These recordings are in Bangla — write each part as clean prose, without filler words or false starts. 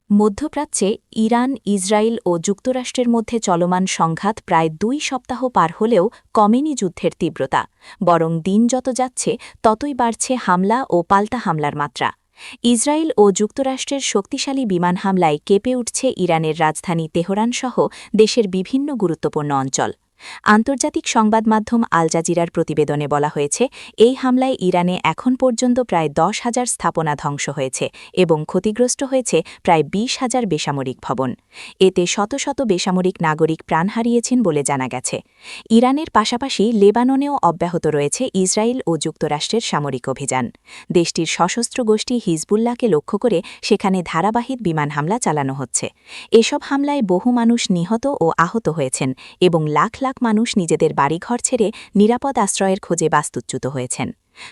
মধ্যপ্রাচ্যে ইরান, ইসরায়েল ও যুক্তরাষ্ট্রের মধ্যে চলমান সংঘাত প্রায় ২ সপ্তাহ পার হলেও কমেনি যুদ্ধের তীব্রতা, বরং দিন যত যাচ্ছে ততই বাড়ছে হামলা ও পাল্টা হামলার মাত্রা। ইসরায়েল ও যুক্তরাষ্ট্রের শক্তিশালী বিমান হামলায় কেঁপে উঠছে ইরানের রাজধানী তেহরানসহ দেশের বিভিন্ন গুরুত্বপূর্ণ অঞ্চল। আন্তর্জাতিক সংবাদ মাধ্যম আল জাজিরার প্রতিবেদনে বলা হয়েছে, এই হামলায় ইরানে এখন পর্যন্ত প্রায় ১০,০০০ স্থাপনা ধ্বংস হয়েছে এবং ক্ষতিগ্রস্ত হয়েছে প্রায় ২০,০০০ বেসামরিক ভবন। এতে শত শত বেসামরিক নাগরিক প্রাণ হারিয়েছেন বলে জানা গেছে। ইরানের পাশাপাশি লেবাননেও অব্যাহত রয়েছে ইসরায়েল ও যুক্তরাষ্ট্রের সামরিক অভিযান। দেশটির সশস্ত্র গোষ্ঠী হিজবুল্লাহকে লক্ষ্য করে সেখানে ধারাবাহিক বিমান হামলা চালানো হচ্ছে। এসব হামলায় বহু মানুষ নিহত ও আহত হয়েছেন এবং লাখ লাখ মানুষ নিজেদের বাড়িঘর ছেড়ে নিরাপদ আশ্রয়ের খোঁজে বাস্তুচ্যুত হয়েছেন।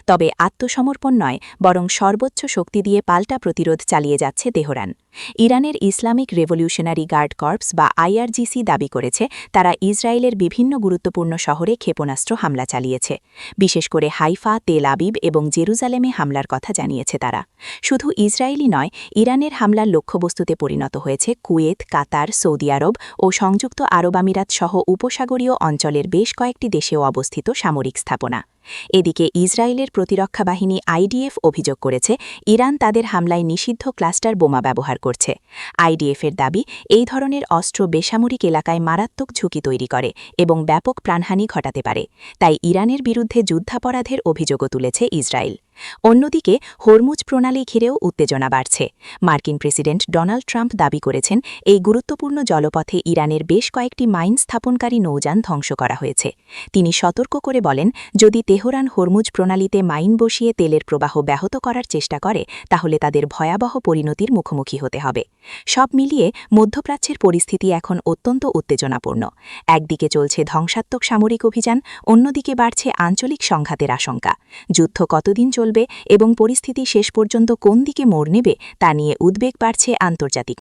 তবে আত্মসমর্পণ নয়, বরং সর্বোচ্চ শক্তি দিয়ে পাল্টা প্রতিরোধ চালিয়ে যাচ্ছে তেহরান। ইরানের ইসলামিক রেভলিউশনারি গার্ড কর্পস বা আইআরজিসি দাবি করেছে, তারা ইসরায়েলের বিভিন্ন গুরুত্বপূর্ণ শহরে ক্ষেপণাস্ত্র হামলা চালিয়েছে। বিশেষ করে হাইফা, তেল আবিব এবং জেরুজালেমে হামলার কথা জানিয়েছে তারা। শুধু ইসরায়েলই নয়, ইরানের হামলার লক্ষ্যবস্তুতে পরিণত হয়েছে কুয়েত, কাতার, সৌদি আরব ও সংযুক্ত আরব আমিরাত সহ উপসাগরীয় অঞ্চলের বেশ কয়েকটি দেশেও অবস্থিত সামরিক স্থাপনা। এদিকে ইসরায়েলের প্রতিরক্ষা বাহিনী আইডিএফ অভিযোগ করেছে, ইরান তাদের হামলায় নিষিদ্ধ ক্লাস্টার বোমা ব্যবহার করছে। আইডিএফের দাবি, এই ধরনের অস্ত্র বেসামরিক এলাকায় মারাত্মক ঝুঁকি তৈরি করে এবং ব্যাপক প্রাণহানি ঘটাতে পারে। তাই ইরানের বিরুদ্ধে যুদ্ধাপরাধের অভিযোগও তুলেছে ইসরায়েল। অন্যদিকে হরমুজ প্রণালী ঘিরেও উত্তেজনা বাড়ছে। মার্কিন প্রেসিডেন্ট ডোনাল্ড ট্রাম্প দাবি করেছেন, এই গুরুত্বপূর্ণ জলপথে ইরানের বেশ কয়েকটি মাইন স্থাপনকারী নৌযান ধ্বংস করা হয়েছে। তিনি সতর্ক করে বলেন, যদি তেহরান হরমুজ প্রণালীতে মাইন বসিয়ে তেলের প্রবাহ ব্যাহত করার চেষ্টা করে, তাহলে তাদের ভয়াবহ পরিণতির মুখোমুখি হতে হবে। সব মিলিয়ে মধ্যপ্রাচ্যের পরিস্থিতি এখন অত্যন্ত উত্তেজনাপূর্ণ। একদিকে চলছে ধ্বংসাত্মক সামরিক অভিযান, অন্যদিকে বাড়ছে আঞ্চলিক সংঘাতের আশঙ্কা। যুদ্ধ কতদিন চলবে এবং পরিস্থিতি শেষ পর্যন্ত কোন দিকে মোড় নেবে তা নিয়ে উদ্বেগ বাড়ছে আন্তর্জাতিক